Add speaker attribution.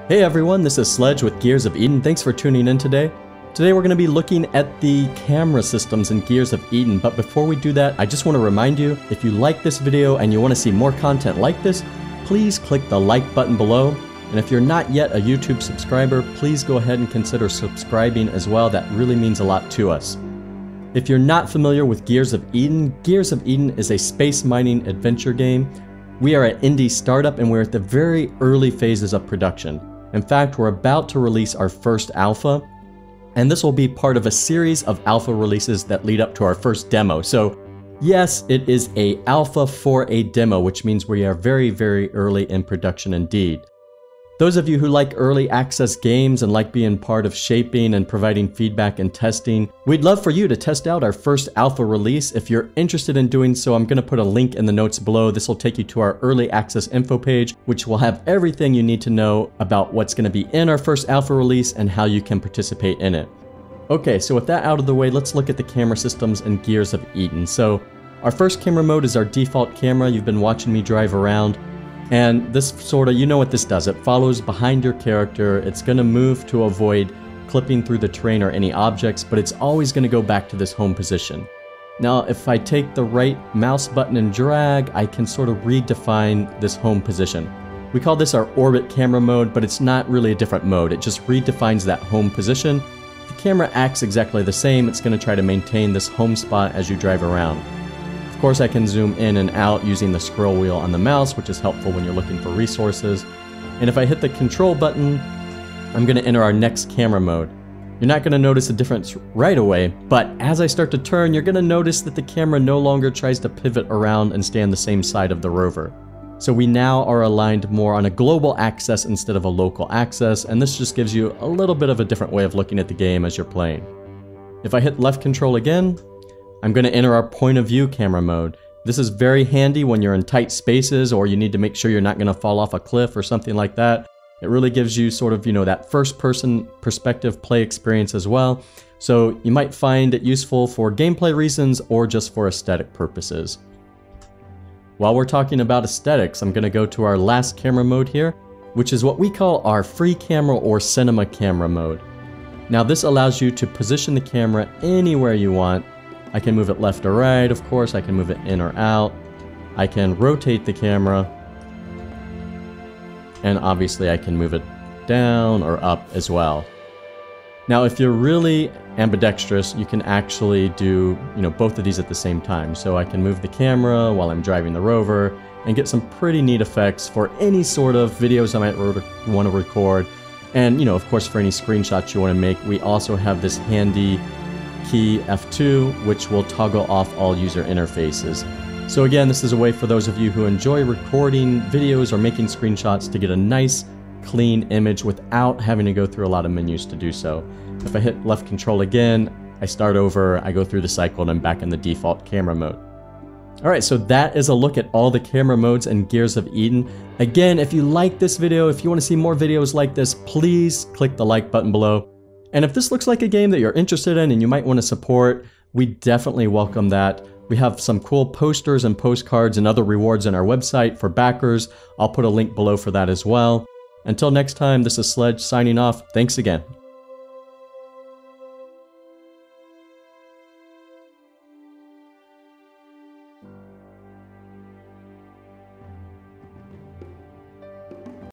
Speaker 1: Hey everyone, this is Sledge with Gears of Eden. Thanks for tuning in today. Today we're going to be looking at the camera systems in Gears of Eden, but before we do that, I just want to remind you, if you like this video and you want to see more content like this, please click the like button below. And if you're not yet a YouTube subscriber, please go ahead and consider subscribing as well. That really means a lot to us. If you're not familiar with Gears of Eden is a space mining adventure game. We are an indie startup and we're at the very early phases of production. In fact, we're about to release our first alpha, and this will be part of a series of alpha releases that lead up to our first demo. So yes, it is a alpha for a demo, which means we are very, very early in production indeed. Those of you who like early access games and like being part of shaping and providing feedback and testing, we'd love for you to test out our first alpha release. If you're interested in doing so, I'm going to put a link in the notes below. This will take you to our early access info page, which will have everything you need to know about what's going to be in our first alpha release and how you can participate in it. Okay, so with that out of the way, let's look at the camera systems in Gears of Eden. So our first camera mode is our default camera. You've been watching me drive around. And this you know what this does. It follows behind your character. It's going to move to avoid clipping through the terrain or any objects, but it's always going to go back to this home position. Now, if I take the right mouse button and drag, I can sort of redefine this home position. We call this our orbit camera mode, but it's not really a different mode. It just redefines that home position. The camera acts exactly the same. It's going to try to maintain this home spot as you drive around. Of course, I can zoom in and out using the scroll wheel on the mouse, which is helpful when you're looking for resources. And if I hit the control button, I'm going to enter our next camera mode. You're not going to notice a difference right away, but as I start to turn, you're going to notice that the camera no longer tries to pivot around and stay on the same side of the rover. So we now are aligned more on a global axis instead of a local axis, and this just gives you a little bit of a different way of looking at the game as you're playing. If I hit left control again, I'm going to enter our point of view camera mode. This is very handy when you're in tight spaces or you need to make sure you're not going to fall off a cliff or something like that. It really gives you sort of, that first person perspective play experience as well. So you might find it useful for gameplay reasons or just for aesthetic purposes. While we're talking about aesthetics, I'm going to go to our last camera mode here, which is what we call our free camera or cinema camera mode. Now this allows you to position the camera anywhere you want. I can move it left or right, of course. I can move it in or out. I can rotate the camera. And obviously I can move it down or up as well. Now if you're really ambidextrous, you can actually do both of these at the same time. So I can move the camera while I'm driving the rover and get some pretty neat effects for any sort of videos I might want to record. And of course for any screenshots you want to make, we also have this handy key F2, which will toggle off all user interfaces. So again, this is a way for those of you who enjoy recording videos or making screenshots to get a nice, clean image without having to go through a lot of menus to do so. If I hit left control again, I start over, I go through the cycle, and I'm back in the default camera mode. Alright, so that is a look at all the camera modes in Gears of Eden. Again, if you like this video, if you want to see more videos like this, please click the like button below. And if this looks like a game that you're interested in and you might want to support, we definitely welcome that. We have some cool posters and postcards and other rewards on our website for backers. I'll put a link below for that as well. Until next time, this is Sledge signing off. Thanks again.